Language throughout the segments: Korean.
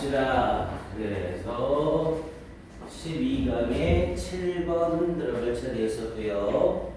봅시다. 그래서 12강에 7번 들어갈 차례였었고요.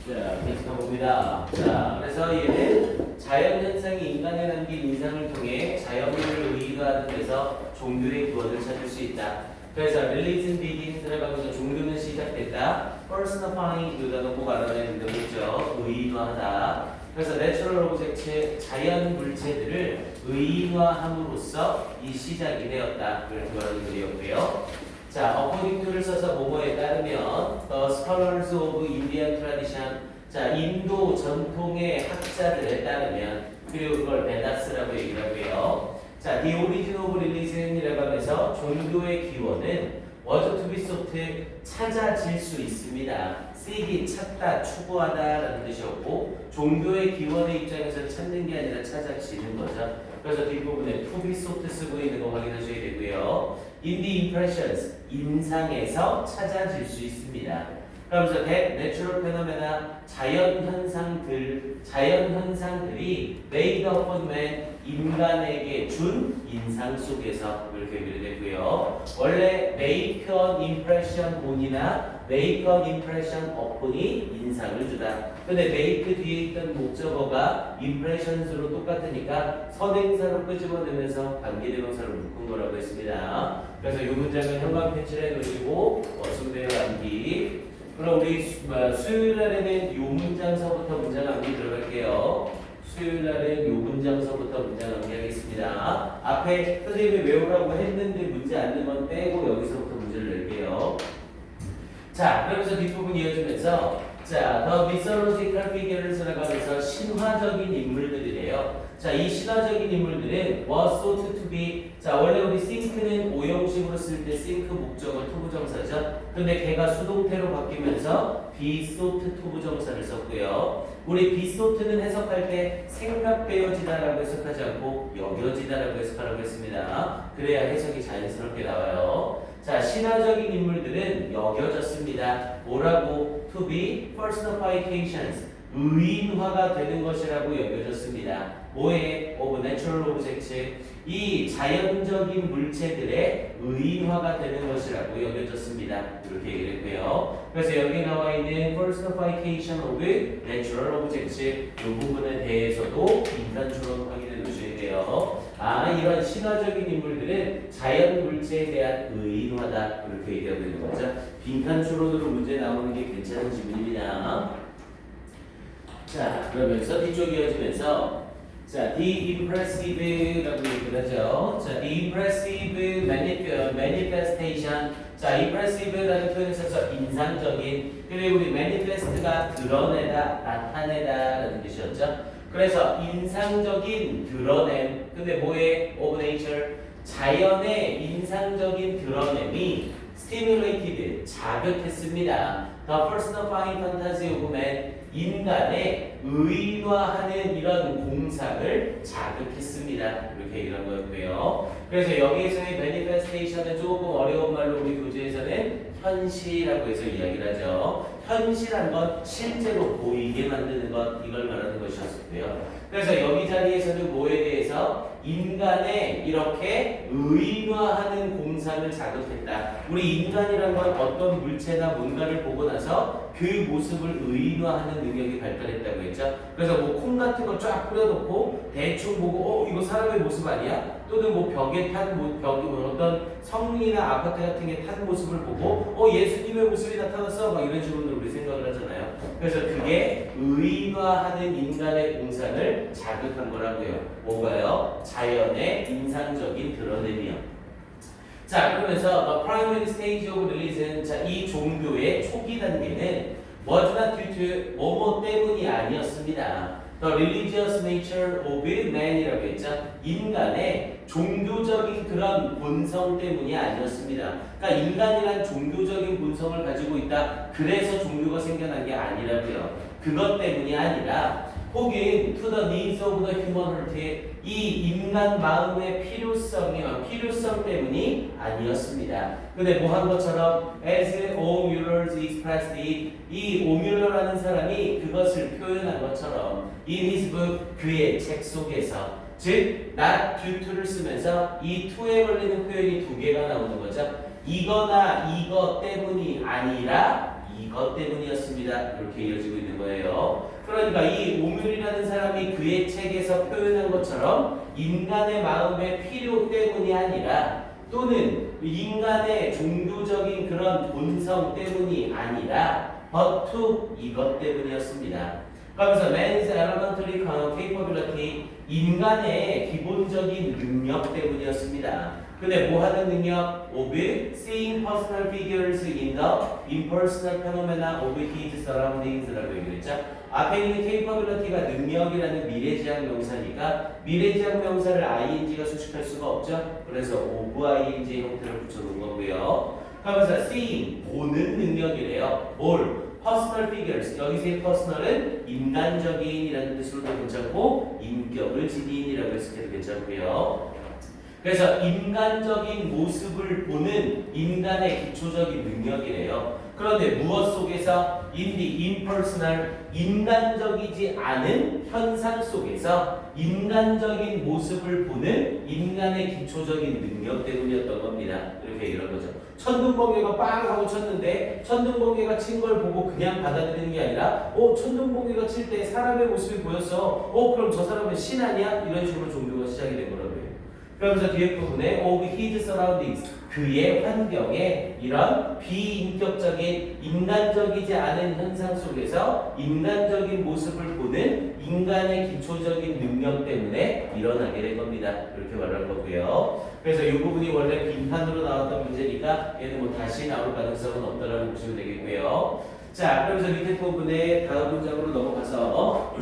자, 계속 가봅니다. 자, 그래서 얘는 자연현상이 인간에 남긴 인상을 통해 자연을 의의하는 데서 종교의 구원을 찾을 수 있다. 그래서 religion begins 들어가면서 종교는 시작됐다. personifying 그다가 꼭 알아내야 된다고 했죠. 의인화하다. 그래서 natural object 자연 물체들을 의인화함으로써 이 시작이 되었다. 그렇게 말하는 글이었고요. 자, according to를 써서 뭐뭐에 따르면 the scholars of Indian tradition 자, 인도 전통의 학자들에 따르면 그리고 그걸 베다스라고 얘기를 하고요. 자, the origin of religion이라고 하면서 종교의 기원은 was to be sought 찾아질 수 있습니다. seek 찾다, 추구하다라는 뜻이었고 종교의 기원의 입장에서 찾는 게 아니라 찾아지는 거죠. 그래서 뒷부분에 to be sought 쓰고 있는 거 확인하셔야 되고요. in the impressions 인상에서 찾아질 수 있습니다. 그러면서 that natural phenomena 자연현상들이 made upon man 인간에게 준 인상 속에서 이렇게 연결됐고요. 원래 make an impression on이나 make an impression upon이 인상을 주다. 근데 make 뒤에 있던 목적어가 impressions로 똑같으니까 선행사로 끄집어내면서 관계대명사로 묶은 거라고 했습니다. 그래서 이 문장은 형광 펜칠해 놓으시고 순배어 암기. 그럼 우리 수요일 날에는 이 문장서부터 문장 암기 들어갈게요. 수요일 날은 이 문장서부터 문장 암기하겠습니다. 앞에 선생님이 외우라고 했는데 문제 안 내면 빼고 여기서부터 문제를 낼게요. 자, 그러면서 뒷부분 이어지면서 자, the mythological figures라고 하면서 신화적인 인물들이래요. 자, 이 신화적인 인물들은 was thought to be 자, 원래 우리 think는 오형식으로 쓸 때 think 목적어 투부정사죠. 근데 걔가 수동태로 바뀌면서 be thought 투부정사를 썼고요. 우리 be thought는 해석할 때 생각되어지다라고 해석하지 않고 여겨지다라고 해석하라고 했습니다. 그래야 해석이 자연스럽게 나와요. 자, 신화적인 인물들은 여겨졌습니다. 뭐라고? To be personifications 의인화가 되는 것이라고 여겨졌습니다. 뭐에? Of natural objects 이 자연적인 물체들의 의인화가 되는 것이라고 여겨졌습니다. 이렇게 얘기를 했고요. 그래서 여기 나와 있는 personification of natural objects 이 부분에 대해서도 빈칸추론 확인해 두셔야 돼요. 아, 이런 신화적인 인물들은 자연 물체에 대한 의인화다. 이렇게 얘기하고 있는 거죠. 빈칸추론으로 문제 나오는 게 괜찮은 질문입니다. 자, 그러면서 뒤쪽 이어지면서 자, the impressive라고 얘기를 하죠. 자, the impressive manifestation. 자, impressive라는 표현을 써서 인상적인. 그리고 우리 manifest가 드러내다, 나타내다라는 뜻이었죠. 그래서 인상적인 드러냄. 근데 뭐에? of nature. 자연의 인상적인 드러냄이 stimulated, 자극했습니다. The personifying fantasy of man. 인간의 의인화하는 이런 공상을 자극했습니다. 이렇게 얘기를 한 거였고요. 그래서 여기에서의 manifestation은 조금 어려운 말로 우리 교재에서는 현시라고 해서 이야기를 하죠. 현시란 건 실제로 보이게 만드는 것, 이걸 말하는 것이었고요. 그래서 여기 자리에서는 뭐에 대해서 인간의 이렇게 의인화하는 공상을 자극했다. 우리 인간이란 건 어떤 물체나 뭔가를 보고 나서 그 모습을 의인화하는 능력이 발달했다고 했죠. 그래서 뭐 콩 같은 거 쫙 뿌려놓고 대충 보고 이거 사람의 모습 아니야? 또는 뭐 벽에 어떤 성이나 아파트 같은 게 탄 모습을 보고 예수님의 모습이 나타났어 막 이런 식으로 우리 생각을 하잖아요. 그래서 그게 의인화하는 인간의 공상을 자극한 거라고요. 뭐가요? 자연의 인상적인 드러냄이요. 자, 그러면서 the primary stage of religion 자, 이 종교의 초기 단계는 was not due to 뭐뭐 때문이 아니었습니다. The religious nature of man이라고 했죠. 인간의 종교적인 그런 본성 때문이 아니었습니다. 그러니까 인간이란 종교적인 본성을 가지고 있다. 그래서 종교가 생겨난 게 아니라고요. 그것 때문이 아니라 혹은 to the needs of the human heart 이 인간 마음의 필요성 때문이 아니었습니다. 근데 뭐 한 것처럼 as O'Muller expressed it 이 오뮬러라는 사람이 그것을 표현한 것처럼 in his book 그의 책 속에서 즉 not due to를 쓰면서 이 to에 걸리는 표현이 두 개가 나오는 거죠. 이거나 이것 때문이 아니라 이것 때문이었습니다. 이렇게 이어지고 있는 거예요. 그러니까 이 오뮨이라는 사람이 그의 책에서 표현한 것처럼 인간의 마음의 필요 때문이 아니라 또는 인간의 종교적인 그런 본성 때문이 아니라 but to 이것 때문이었습니다. 그러면서 man's elementary capability 인간의 기본적인 능력 때문이었습니다. 근데 뭐 하는 능력? of seeing personal figures in the impersonal phenomena of his surroundings라고 얘기했죠. 앞에 있는 capability가 능력이라는 미래지향 명사니까 미래지향 명사를 ing가 수식할 수가 없죠. 그래서 of ing 형태를 붙여놓은 거고요. 그러면서 seeing 보는 능력이래요. 뭘? personal figures 여기서의 personal은 인간적인이라는 뜻으로도 괜찮고 인격을 지닌 해석해도 괜찮고요. 그래서 인간적인 모습을 보는 인간의 기초적인 능력이래요. 그런데 무엇 속에서? in the impersonal 인간적이지 않은 현상 속에서 인간적인 모습을 보는 인간의 기초적인 능력 때문이었던 겁니다. 이렇게 이런 거죠. 천둥번개가 빵 하고 쳤는데 천둥번개가 친 걸 보고 그냥 받아들이는 게 아니라 천둥번개가 칠 때 사람의 모습이 보였어. 그럼 저 사람은 신 아니야? 이런 식으로 종교가 시작이 된 거라고요. 그러면서 뒤에 부분에 of his surroundings 그의 환경에 이런 비인격적인 인간적이지 않은 현상 속에서 인간적인 모습을 보는 인간의 기초적인 능력 때문에 일어나게 된 겁니다. 이렇게 말할 거고요. 그래서 이 부분이 원래 빈칸으로 나왔던 문제니까 얘는 뭐 다시 나올 가능성은 없다라고 보시면 되겠고요. 자, 그러면서 밑에 부분에 다음 문장으로 넘어가서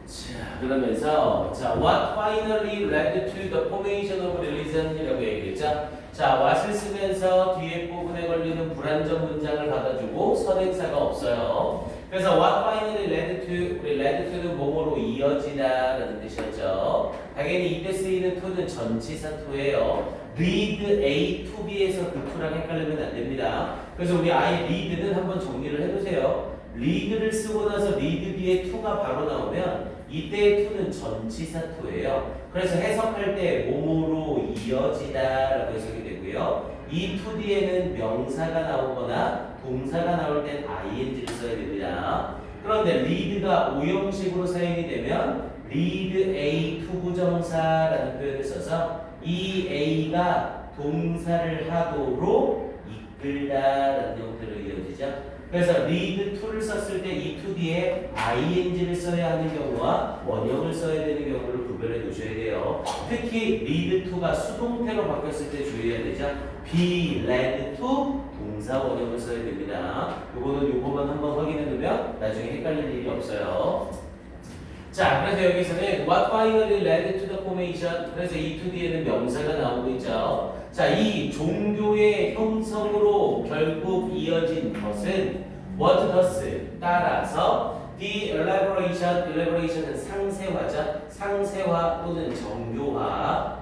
자, 그러면서 what finally led to the formation of religion이라고 얘기했죠. 자, what을 쓰면서 뒤에 부분에 걸리는 불완전 문장을 받아주고 선행사가 없어요. 그래서 what finally led to는 뭐뭐로 이어지다라는 뜻이었죠. 당연히 이때 쓰이는 to는 전치사 to예요. lead A to B에서 그 to랑 헷갈리면 안 됩니다. 그래서 우리 아예 lead는 한번 정리를 해보세요. lead를 쓰고 나서 lead 뒤에 to가 바로 나오면 이때의 to는 전치사 to예요. 그래서 해석할 때 뭐뭐로 이어지다라고 해석이 되고요. 이 to 뒤에는 명사가 나오거나 동사가 나올 땐 ing를 써야 됩니다. 그런데 lead가 오형식으로 사용이 되면 lead A to 부정사라는 표현을 써서 이 A가 동사를 하도록 이끌다라는 형태로 이어지죠. 그래서 lead to를 썼을 때 이 to 뒤에 ing를 써야 하는 경우와 원형을 써야 되는 경우를 구별해 두셔야 돼요. 특히 lead to가 수동태로 바뀌었을 때 주의해야 되죠. be led to 동사 원형을 써야 됩니다. 요거만 한번 확인해 두면 나중에 헷갈릴 일이 없어요. 자, 그래서 여기서는 what finally led to the formation 그래서 이 to 뒤에는 명사가 나오고 있죠. 자, 이 종교의 형성으로 결국 이어진 것은 what thus 따라서 the elaboration은 상세화죠. 상세화 또는 정교화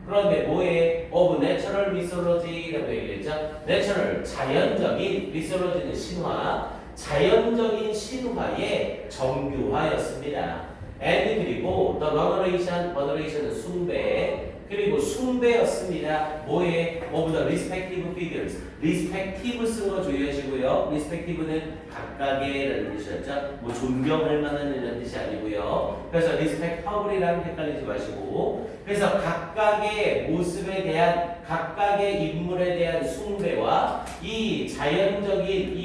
그런데 뭐에 of natural mythology라고 얘기했죠. natural 자연적인 mythology는 신화 자연적인 신화의 정교화였습니다. and 그리고 the veneration은 숭배 그리고 숭배였습니다. 뭐에? of the respective figures respective 쓴 거 주의하시고요. respective는 각각의라는 뜻이었죠. 뭐 존경할 만한 이라는 뜻이 아니고요. 그래서 respectable이랑 헷갈리지 마시고 그래서 각각의 모습에 대한 각각의 인물에 대한 숭배와 이 자연적인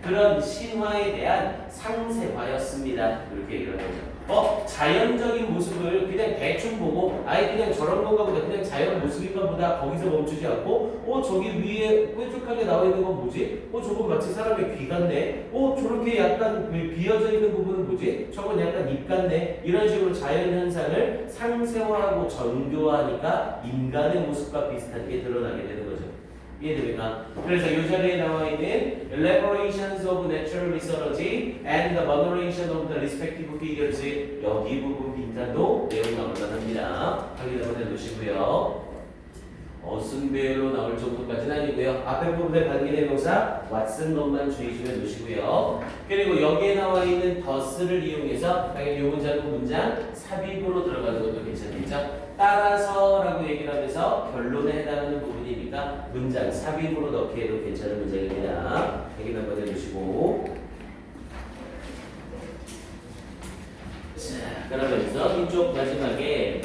그런 신화에 대한 상세화였습니다. 이렇게 얘기를 하죠. 자연적인 모습을 그냥 대충 보고 아예 그냥 저런 건가 보다 그냥 자연 모습인가 보다 거기서 멈추지 않고 저기 위에 뾰족하게 나와 있는 건 뭐지? 저건 마치 사람의 귀 같네. 저렇게 약간 비어져 있는 부분은 뭐지? 저건 약간 입 같네. 이런 식으로 자연 현상을 상세화하고 정교화하니까 인간의 모습과 비슷한 게 드러나게 되는 거죠. 이해됩니까? 그래서 이 자리에 나와 있는 elaborations of natural mythology and the veneration of the respective figures 여기 부분 빈칸도 내용 나올 만합니다. 확인 한번 해두시고요. 어순배열로 나올 정도까지는 아니고요. 앞에 부분에 관계대명사 왓슨 것만 주의주면 놓으시고요. 그리고 여기에 나와 있는 더스를 이용해서 당연히 이 문장은 문장 삽입으로 들어가는 것도 괜찮겠죠. 따라서라고 얘기를 하면서 결론에 해당하는 부분이니까 문장 삽입으로 넣기 해도 괜찮은 문장입니다. 확인 한번 해주시고. 자, 그러면서 이쪽 마지막에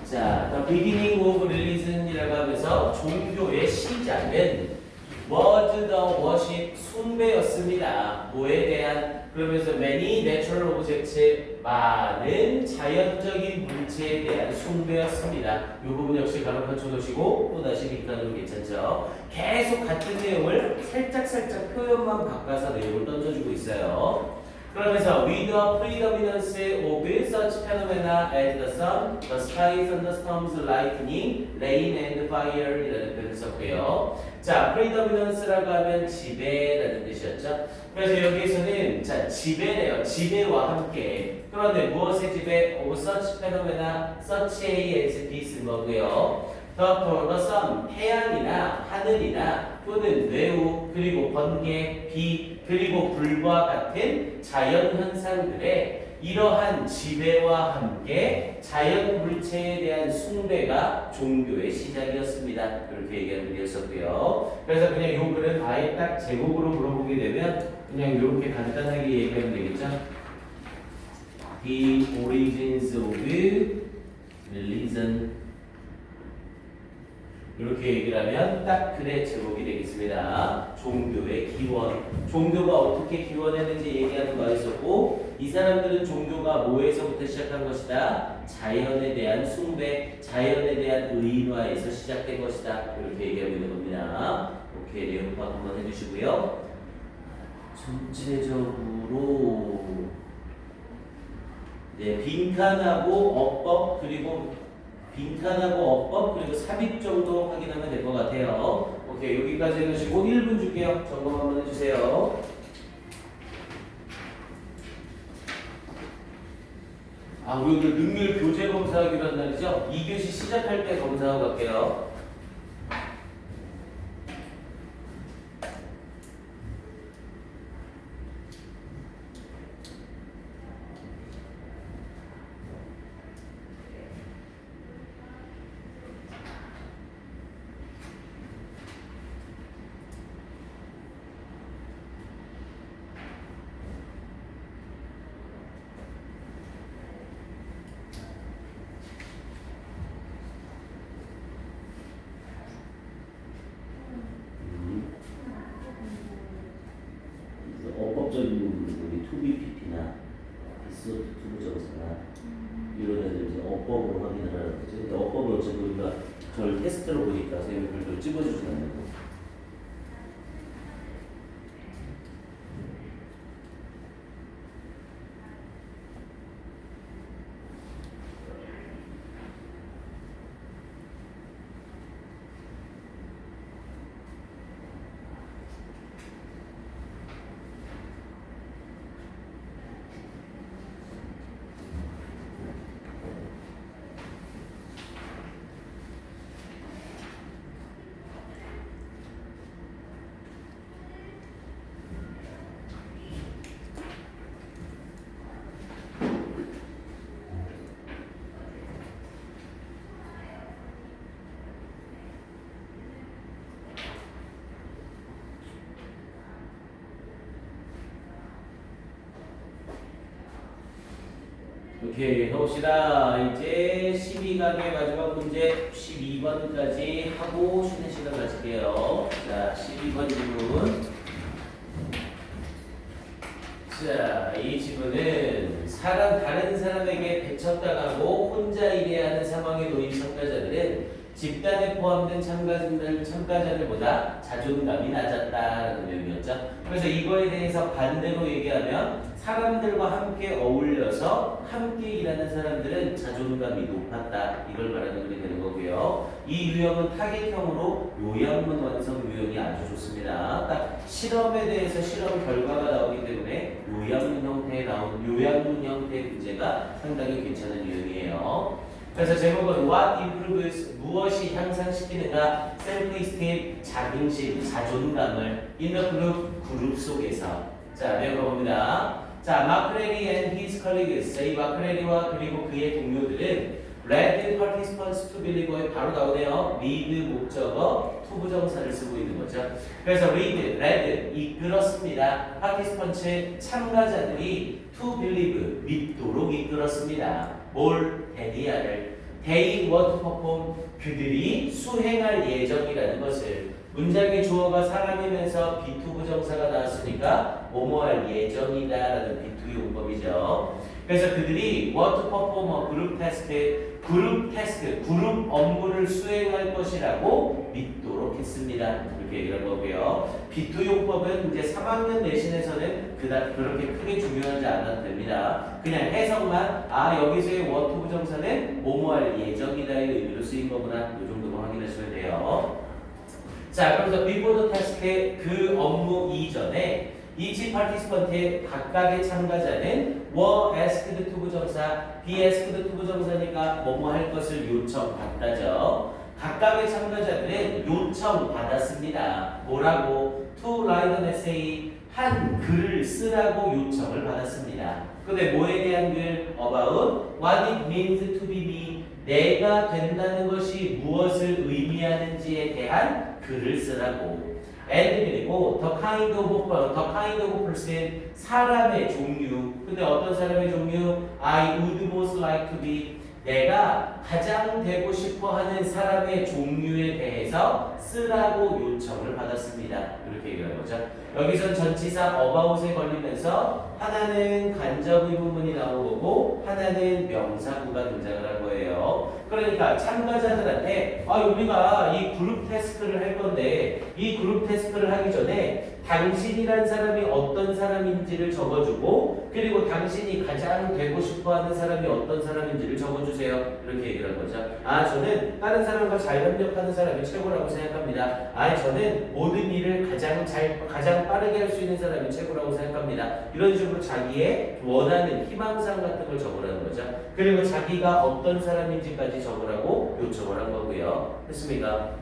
자, the beginning of religion이라고 하면서 종교의 시작은 was the worship 숭배였습니다. 뭐에 대한 그러면서 many natural objects 많은 자연적인 물체에 대한 숭배였습니다. 이 부분 역시 가로 펼쳐놓으시고 또 다시 빅단으로 괜찮죠. 계속 같은 내용을 살짝 표현만 바꿔서 내용을 던져주고 있어요. 그러면서 with the predominance of such phenomena as the sun, the skies, thunderstorms, lightning, rain, and fire 이라는 표현을 썼고요. 자, predominance라고 하면 지배라는 뜻이었죠. 그래서 여기에서는 자 지배래요. 지배와 함께. 그런데 무엇의 지배? of such phenomena, such a as b 쓴 거고요. the sun, 태양이나 하늘이나 또는 뇌우 그리고 번개, 비 그리고 불과 같은 자연 현상들의 이러한 지배와 함께 자연 물체에 대한 숭배가 종교의 시작이었습니다. 이렇게 얘기하는 게 있었고요. 그래서 그냥 요 글은 아예 딱 제목으로 물어보게 되면 그냥 이렇게 간단하게 얘기하면 되겠죠. The origins of religion 이렇게 얘기를 하면 딱 글의 제목이 되겠습니다. 종교의 기원. 종교가 어떻게 기원했는지 얘기하는 거 있었고 이 사람들은 종교가 뭐에서부터 시작한 것이다? 자연에 대한 숭배, 자연에 대한 의인화에서 시작된 것이다. 이렇게 얘기하고 있는 겁니다. 오케이, 내용 파악 한번 해주시고요. 전체적으로 네, 빈칸하고 어법 그리고 빈칸하고 어법 그리고 삽입 정도 확인하면 될 것 같아요. 오케이, 여기까지 해주시고 1분 줄게요. 점검 한번 해주세요. 아, 우리 오늘 능률 교재 검사하기로 한 날이죠? 2교시 시작할 때 검사하고 갈게요. 어법적인 부분들이 투비PP나 비스워트 투부정사나 이런 애들 이제 어법으로 확인을 하는 거죠. 근데 어법을 어차피 우리가 저를 테스트로 보니까 선생님이 별도로 찍어주진 않는 거. 오케이, 해봅시다. 이제 12강의 마지막 문제 12번까지 하고 쉬는 시간 가질게요. 자, 12번 질문. 자, 이 질문은 다른 사람에게 배척당하고 혼자 일해야 하는 상황에 놓인 참가자들은 집단에 포함된 참가자들보다 자존감이 낮았다라는 내용이었죠. 그래서 이거에 대해서 반대로 얘기하면 사람들과 함께 어울려서 함께 일하는 사람들은 자존감이 높았다. 이걸 말하는 글이 되는 거고요. 이 유형은 타겟형으로 요약문 완성 유형이 아주 좋습니다. 딱 실험에 대해서 실험 결과가 나오기 때문에 요약문 형태의 문제가 상당히 괜찮은 유형이에요. 그래서 제목은 What improves 무엇이 향상시키는가 self-esteem 자긍심 자존감을 in the 그룹 속에서 자 배워봅니다. 자 마크레리 and his colleagues 이 마크레리와 그리고 그의 동료들은 read participants to believe에 바로 나오네요. read 목적어 투부정사를 쓰고 있는 거죠. 그래서 read 이끌었습니다. participants 참가자들이 to believe 믿도록 이끌었습니다. 뭘? 대디아를 they were to perform 그들이 수행할 예정이라는 것을 문장의 주어가 사람이면서 비투부정사가 나왔으니까 뭐뭐할 예정이다라는 비투 용법이죠. 그래서 그들이 were to perform 그룹 태스크, 그룹 업무를 수행할 것이라고 믿도록 했습니다. 이렇게 얘기할 거고요. 비투 용법은 이제 3학년 내신에서는 그렇게 크게 중요하지 않아도 됩니다. 그냥 해석만 여기서의 were to 부정사는 뭐뭐할 예정이다의 의미로 쓰인 거구나 이 정도만 확인하시면 돼요. 자, 그래서 before the task의 그 업무 이전에 each participant의 각각의 참가자는 were asked to 부정사, be asked to 부정사니까 뭐뭐 할 것을 요청받다죠. 각각의 참가자들은 요청받았습니다. 뭐라고? to write an essay, 한 글을 쓰라고 요청을 받았습니다. 근데 뭐에 대한 글? about what it means to be me, 내가 된다는 것이 무엇을 의미하는지에 대한 글을 쓰라고. and 그리고 the kind of person 사람의 종류. 근데 어떤 사람의 종류? I would most like to be 내가 가장 되고 싶어 하는 사람의 종류에 대해서 쓰라고 요청을 받았습니다. 이렇게 얘기하는 거죠. 여기선 전치사 about에 걸리면서 하나는 간접의 부분이 나온 거고 하나는 명사구가 등장을 할 거예요. 그러니까 참가자들한테 우리가 이 그룹 태스크를 할 건데 이 그룹 태스크를 하기 전에 당신이란 사람이 어떤 사람인지를 적어주고 그리고 당신이 가장 되고 싶어하는 사람이 어떤 사람인지를 적어주세요. 이렇게 얘기를 한 거죠. 저는 다른 사람과 잘 협력하는 사람이 최고라고 생각합니다. 저는 모든 일을 가장 빠르게 할 수 있는 사람이 최고라고 생각합니다. 이런 식으로 자기의 원하는 희망상 같은 걸 적으라는 거죠. 그리고 자기가 어떤 사람인지까지 적으라고 요청을 한 거고요. 됐습니까?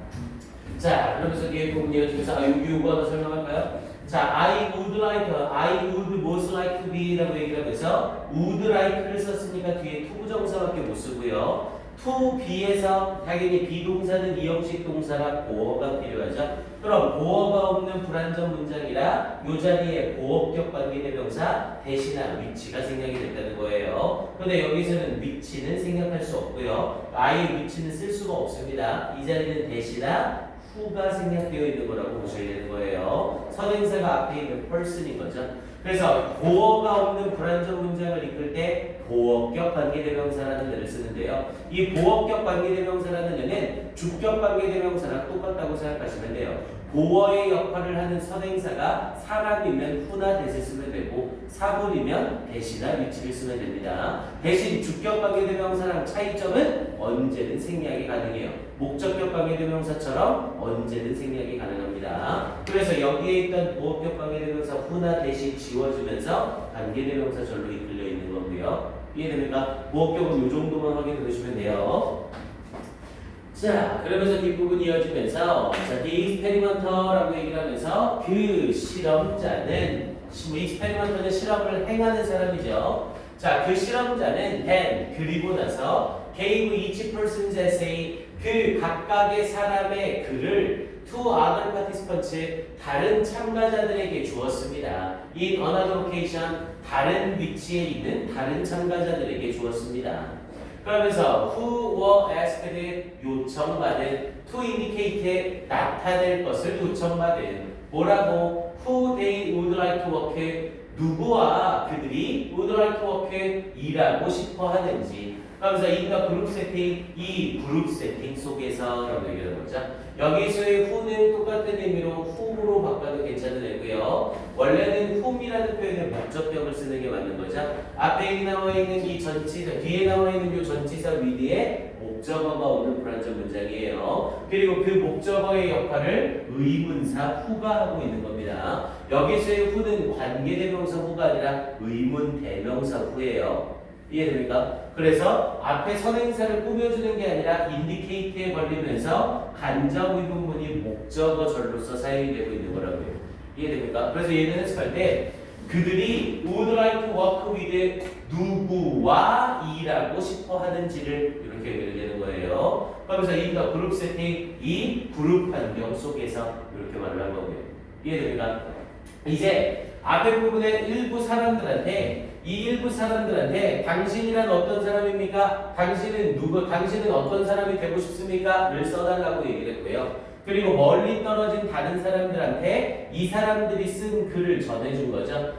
자, 그러면서 뒤에 부분 이어지면서 여기 요거 하나 설명할까요? 자, I would most like to be 라고 얘기를 하면서 would like를 썼으니까 뒤에 투부정사밖에 못 쓰고요. to be에서 당연히 비동사는 이형식 동사가 보어가 필요하죠. 그럼 보어가 없는 불완전 문장이라 이 자리에 보어격 관계대명사 대신한 위치가 생략이 됐다는 거예요. 그런데 여기서는 위치는 생략할 수 없고요. 아예 위치는 쓸 수가 없습니다. 이 자리는 대신한 후가 생략되어 있는 거라고 보셔야 되는 거예요. 선행사가 앞에 있는 person인 거죠. 그래서 보어가 없는 불완전 문장을 이끌 때 보어격 관계대명사라는 애를 쓰는데요. 이 보어격 관계대명사라는 애는 주격 관계대명사랑 똑같다고 생각하시면 돼요. 보어의 역할을 하는 선행사가 사람이면 후나 대신 쓰면 되고 사물이면 대시나 위치를 쓰면 됩니다. 대신 주격 관계대명사랑 차이점은 언제든 생략이 가능해요. 목적격 관계대명사처럼 언제든 생략이 가능합니다. 그래서 여기에 있던 보어격 관계대명사 후나 대시 지워주면서 관계대명사 절로 이끌려 있는 거고요. 이해됩니까? 보어격은 이 정도만 확인해 주시면 돼요. 자, 그러면서 뒷부분 이어지면서 자, 익스페리먼터라고 얘기를 하면서 그 실험자는 익스페리먼터는 실험을 행하는 사람이죠. 자, 그 실험자는 then 그리고 나서 gave each person's essay 그 각각의 사람의 글을 to other participants 다른 참가자들에게 주었습니다. In another occasion 다른 위치에 있는 다른 참가자들에게 주었습니다. 그러면서 who were asked 요청받은 to indicate 나타낼 것을 요청받은 뭐라고 who they would like to work 누구와 그들이 would like to work 일하고 싶어 하는지 그러면서 in the group setting 이 그룹 세팅 속에서 라고 얘기하는 거죠. 여기서의 who는 똑같은 의미로 whom으로 바꿔도 괜찮은 애고요. 원래는 whom이라는 표현에 목적격을 쓰는 게 맞는 거죠. 앞에 나와 있는 이 전치사, 뒤에 나와 있는 이 전치사 위에 목적어가 오는 불완전 문장이에요. 그리고 그 목적어의 역할을 의문사 who가 하고 있는 겁니다. 여기서의 who는 관계대명사 who가 아니라 의문 대명사 who예요. 이해됩니까? 그래서 앞에 선행사를 꾸며주는 게 아니라 indicate에 걸리면서 간접 의문문이 목적어절로서 사용이 되고 있는 거라고요. 이해됩니까? 그래서 얘는 해석할 때 그들이 would like to work with 누구와 일하고 싶어 하는지를 이렇게 연결되는 거예요. 그러면서 in the group setting, 이 그룹 환경 속에서 이렇게 말을 한 거고요. 이해됩니까? 이제 앞에 부분에 일부 사람들한테 당신이란 어떤 사람입니까? 당신은 어떤 사람이 되고 싶습니까? 를 써달라고 얘기를 했고요. 그리고 멀리 떨어진 다른 사람들한테 이 사람들이 쓴 글을 전해준 거죠.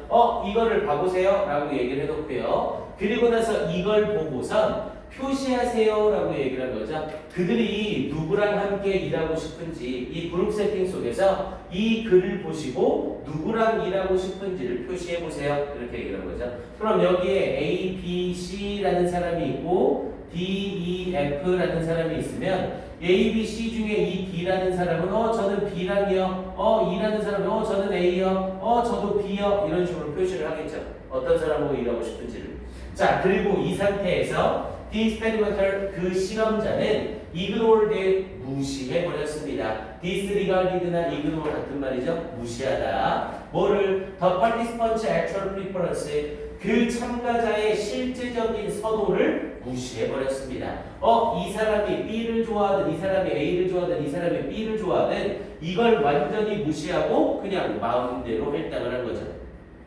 이거를 봐보세요 라고 얘기를 해놓고요. 그리고 나서 이걸 보고선 표시하세요 라고 얘기를 한 거죠. 그들이 누구랑 함께 일하고 싶은지 이 그룹 세팅 속에서 이 글을 보시고 누구랑 일하고 싶은지를 표시해 보세요 이렇게 얘기를 한 거죠. 그럼 여기에 A, B, C라는 사람이 있고 D, E, F라는 사람이 있으면 A, B, C 중에 이 D라는 사람은 저는 B랑이요. E라는 사람은 저는 A요. 저도 B요. 이런 식으로 표시를 하겠죠. 어떤 사람하고 일하고 싶은지를. 자, 그리고 이 상태에서 The experimenter, 그 실험자는 ignored, 무시해버렸습니다. disregarded나 ignore 같은 말이죠. 무시하다. 뭐를? The participant's actual preference, 그 참가자의 실제적인 선호를 무시해버렸습니다. 이 사람이 B를 좋아하든 이 사람이 A를 좋아하든 이 사람이 B를 좋아하든 이걸 완전히 무시하고 그냥 마음대로 할당을 한 거죠.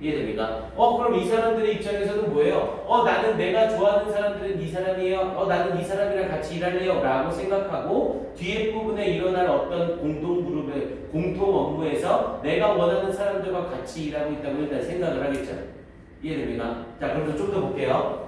이해됩니까? 그럼 이 사람들의 입장에서는 뭐예요? 나는 내가 좋아하는 사람들은 이 사람이에요. 나는 이 사람이랑 같이 일할래요. 라고 생각하고 뒤에 부분에 일어날 어떤 공통 업무에서 내가 원하는 사람들과 같이 일하고 있다고 일단 생각을 하겠죠. 이해됩니까? 자, 그럼 좀 더 볼게요.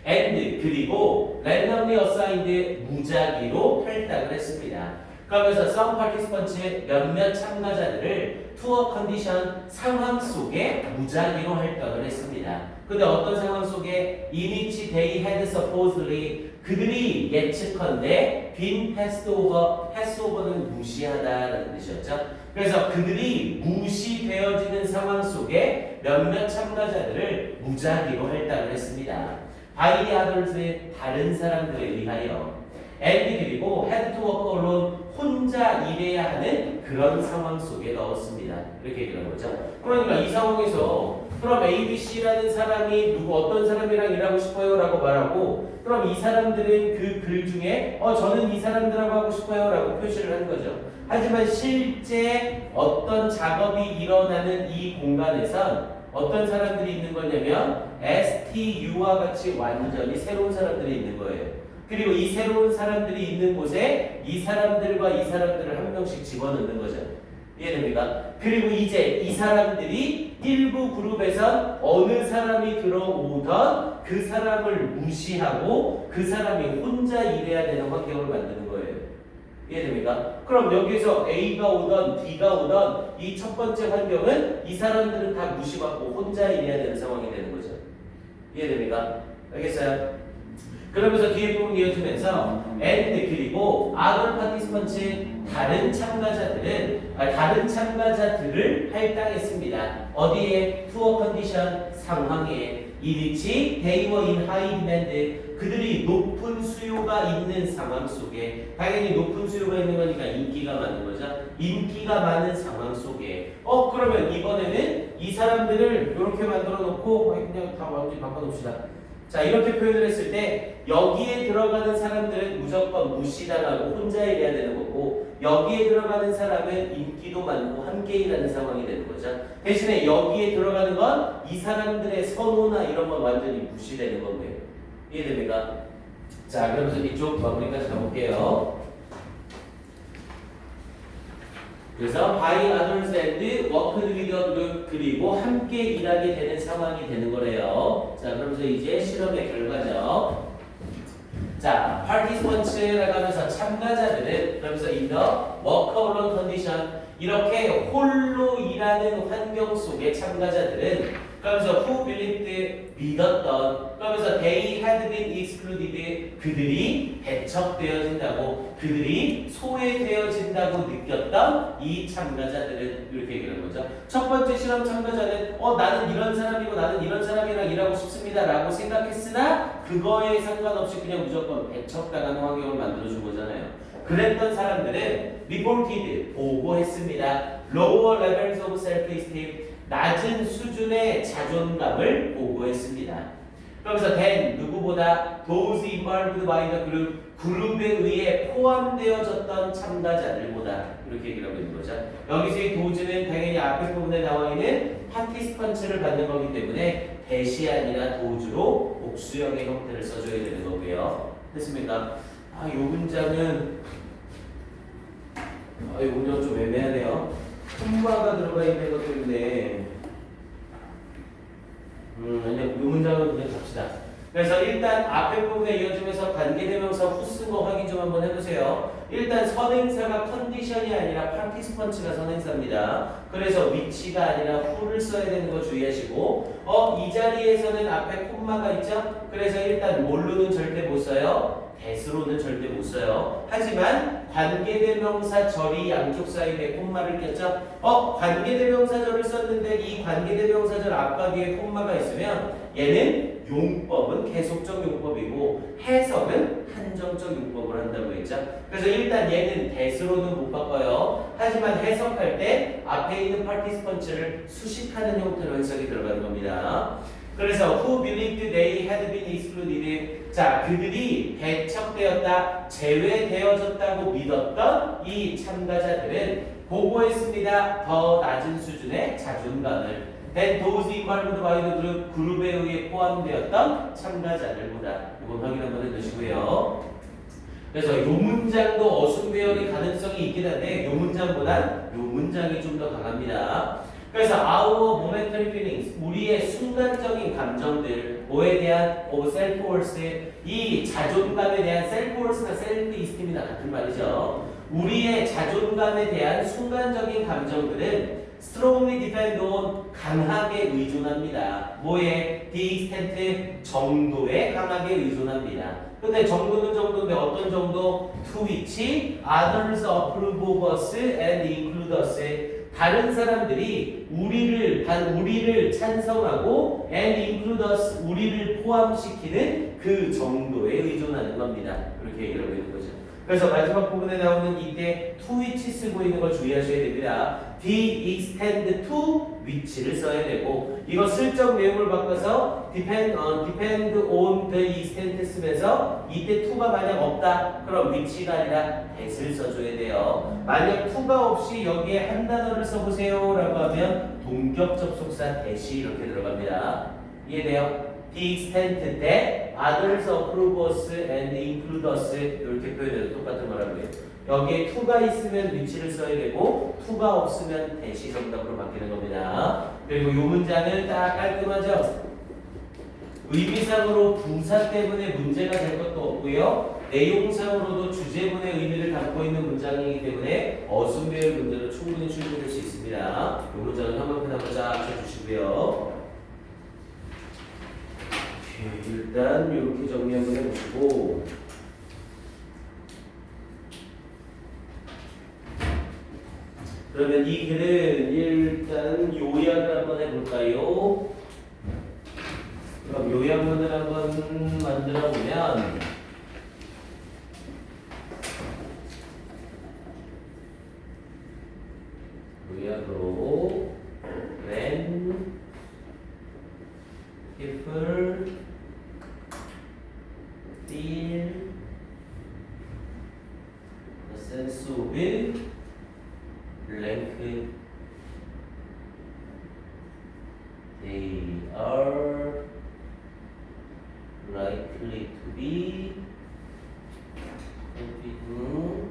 and, 그리고 randomly assigned, 무작위로 할당을 했습니다. 그러면서 some participants, 몇몇 참가자들을 to a condition, 상황 속에 무작위로 할당을 했습니다. 근데 어떤 상황 속에 in which they had supposedly, 그들이 예측컨대 been passed over, pass over는 무시하다라는 뜻이었죠. 그래서 그들이 무시되어지는 상황 속에 몇몇 참가자들을 무작위로 할당을 했습니다. by others, 다른 사람들에 의하여. and, 그리고 had to work alone, 혼자 일해야 하는 그런 상황 속에 넣었습니다. 이렇게 얘기하는 거죠. 그러니까 이 상황에서 그럼 A, B, C라는 사람이 어떤 사람이랑 일하고 싶어요? 라고 말하고 그럼 이 사람들은 그 글 중에 저는 이 사람들하고 하고 싶어요 라고 표시를 한 거죠. 하지만 실제 어떤 작업이 일어나는 이 공간에선 어떤 사람들이 있는 거냐면 STU와 같이 완전히 새로운 사람들이 있는 거예요. 그리고 이 새로운 사람들이 있는 곳에 이 사람들과 이 사람들을 한 명씩 집어넣는 거죠. 이해됩니까? 그리고 이제 이 사람들이 일부 그룹에선 어느 사람이 들어오던 그 사람을 무시하고 그 사람이 혼자 일해야 되는 환경을 만드는 거예요. 이해됩니까? 그럼 여기서 A가 오던 D가 오던 이 첫 번째 환경은 이 사람들은 다 무시받고 혼자 일해야 되는 상황이 되는 거죠. 이해됩니까? 알겠어요? 그러면서 뒤에 부분 이어지면서 and, 그리고 other participants, 다른 참가자들을 할당했습니다. 어디에? to a condition, 상황에. in which they were in high demand, 그들이 높은 수요가 있는 상황 속에. 당연히 높은 수요가 있는 거니까 인기가 많은 거죠. 인기가 많은 상황 속에. 그러면 이번에는 이 사람들을 이렇게 만들어 놓고 그냥 다 완전히 바꿔 놓읍시다. 자, 이렇게 표현을 했을 때 여기에 들어가는 사람들은 무조건 무시당하고 혼자 일해야 되는 거고 여기에 들어가는 사람은 인기도 많고 함께 일하는 상황이 되는 거죠. 대신에 여기에 들어가는 건 이 사람들의 선호나 이런 건 완전히 무시되는 거고요. 이해됩니까? 자, 그러면서 이쪽 마무리까지 가볼게요. 그래서 by others and work with a group, 그리고 함께 일하게 되는 상황이 되는 거래요. 자, 그러면서 이제 실험의 결과죠. 자, participants라고 하면서 참가자들은 그러면서 in the work alone condition, 이렇게 홀로 일하는 환경 속의 참가자들은 그러면서 who believed 누구를 믿었던 그러면서 they had been excluded 그들이 배척되어진다고 그들이 소외되어진다고 느꼈던 이 참가자들은 이렇게 얘기하는 거죠. 첫 번째 실험 참가자는 나는 이런 사람이고 나는 이런 사람이랑 일하고 싶습니다 라고 생각했으나 그거에 상관없이 그냥 무조건 배척당하는 환경을 만들어준 거잖아요. 그랬던 사람들은 reported 보고했습니다. lower levels of self-esteem 낮은 수준의 자존감을 보고했습니다. 그러면서 then 누구보다 those involved by the group 그룹에 의해 포함되어졌던 참가자들보다 이렇게 얘기를 하고 있는 거죠. 여기서 이 does는 당연히 앞에 부분에 나와 있는 파티스펀츠를 받는 거기 때문에 대시 아니라 does로 복수형의 형태를 써줘야 되는 거고요. 됐습니까? 이 문장은 이 문장은 좀 애매하네요. 콤마가 들어가 있는 것 때문에 아니요, 이 문장은 그냥 갑시다. 그래서 일단 앞에 부분에 이어지면서 관계대명사 후 쓴 거 확인 좀 한번 해보세요. 일단 선행사가 컨디션이 아니라 파티스펀츠가 선행사입니다. 그래서 위치가 아니라 who를 써야 되는 거 주의하시고 이 자리에서는 앞에 콤마가 있죠? 그래서 일단 뭘로는 절대 못 써요. that으로는 절대 못 써요. 하지만 관계대명사절이 양쪽 사이에 콤마를 꼈죠? 관계대명사절을 썼는데 이 관계대명사절 앞과 뒤에 콤마가 있으면 얘는 용법은 계속적 용법이고 해석은 한정적 용법을 한다고 했죠? 그래서 일단 얘는 that으로는 못 바꿔요. 하지만 해석할 때 앞에 있는 파티스펀츠를 수식하는 형태로 해석이 들어가는 겁니다. 그래서 who believed they had been excluded 자 그들이 배척되었다 제외되어졌다고 믿었던 이 참가자들은 보고했습니다. 더 낮은 수준의 자존감을 then those involved by the group 그룹에 의해 포함되었던 참가자들보다 이건 확인 한번 해두시고요. 그래서 이 문장도 어순배열의 가능성이 있긴 한데 이 문장보단 이 문장이 좀 더 강합니다. 그래서 our momentary feelings 우리의 순간적인 감정들 뭐에 대한 self-worth 이 자존감에 대한 self-worth나 self-esteem이나 같은 말이죠. 우리의 자존감에 대한 순간적인 감정들은 strongly depend on 강하게 의존합니다. 뭐에? the extent 정도에 강하게 의존합니다. 근데 정도는 정도인데 어떤 정도? to which others approve of us and include us 다른 사람들이 우리를 찬성하고 and include us 우리를 포함시키는 그 정도에 의존하는 겁니다. 이렇게 얘기를 하고 있는 거죠. 그래서 마지막 부분에 나오는 이때 to which 쓰고 있는 걸 주의하셔야 됩니다. the extend to which를 써야 되고 이거 슬쩍 내용을 바꿔서 depend on the extent 쓰면서 이때 to가 만약 없다 그럼 which가 아니라 that을 써줘야 돼요. 만약 to가 없이 여기에 한 단어를 써보세요 라고 하면 동격 접속사 that이 이렇게 들어갑니다. 이해돼요? the extent that others approve us and include us 이렇게 표현해도 똑같은 거라고요. 여기에 to가 있으면 which를 써야 되고 to가 없으면 that이 정답으로 바뀌는 겁니다. 그리고 이 문장은 딱 깔끔하죠? 의미상으로 부사 때문에 문제가 될 것도 없고요. 내용상으로도 주제문의 의미를 담고 있는 문장이기 때문에 어순배열 문제로 충분히 출제될 수 있습니다. 이 문장은 한번 한번 쫙 쳐주시고요. 일단 이렇게 정리 한번 해보시고 그러면 이 글은 일단 요약을 한번 해볼까요? 그럼 요약문을 한번 만들어 보면 요약으로 when people feel a sense of blank they are likely to be confident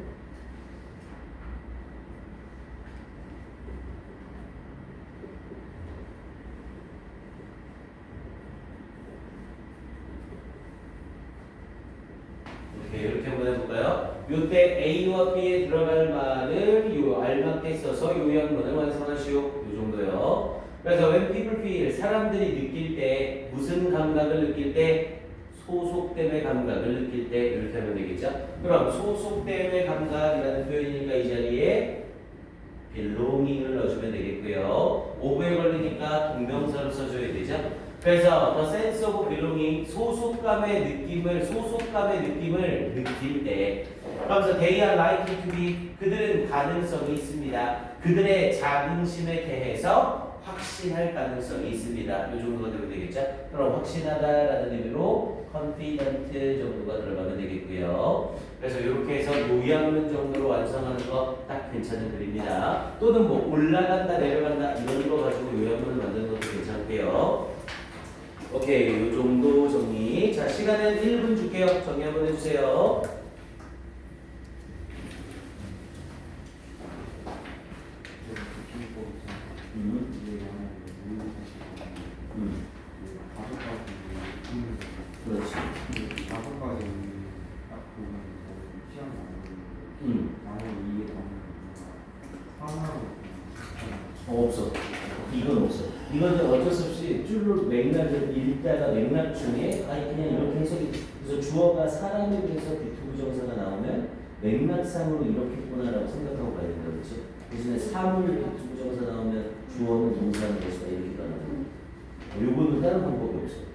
이렇게 한번 해볼까요? 요때 A와 B에 들어갈 말을 요 알맞게 써서 요약문을 완성하시오. 요 정도요. 그래서 when people feel 사람들이 느낄 때 무슨 감각을 느낄 때 소속됨의 감각을 느낄 때 이렇게 하면 되겠죠. 그럼 소속됨의 감각이라는 표현이니까 이 자리에 belonging을 넣어주면 되겠고요. 오브에 걸리니까 동명사로 써줘야 되죠. 그래서 the sense of belonging 소속감의 느낌을 느낄 때 그러면서 they are likely to be 그들은 가능성이 있습니다. 그들의 자긍심에 대해서 확신할 가능성이 있습니다. 이 정도가 되면 되겠죠. 그럼 확신하다라는 의미로 confident 정도가 들어가면 되겠고요. 그래서 이렇게 해서 요약문 정도로 완성하는 거 딱 괜찮은 글입니다. 또는 뭐 올라간다 내려간다 이런 거 가지고 요약문을 만드는 것도 괜찮고요. 오케이, 이 정도 정리. 자, 시간은 1분 줄게요. 정리 한번 해주세요. 그렇지. 다섯 가지 딱 보면 시험 나오는 이게 하나로 없어. 이건 없어. 이거는 어쩔 수 없이 줄로 맥락을 읽다가 맥락 중에 아니 그냥 이렇게 해석이 그래서 주어가 사람에 대해서 비투부정사가 나오면 맥락상으로 이렇게 했구나라고 생각하고 가야 된다. 그렇지? 대신에 사물 비투부정사 나오면 주어는 동사는 것이다 이렇게 가는 거야. 요거는 다른 방법이 없어.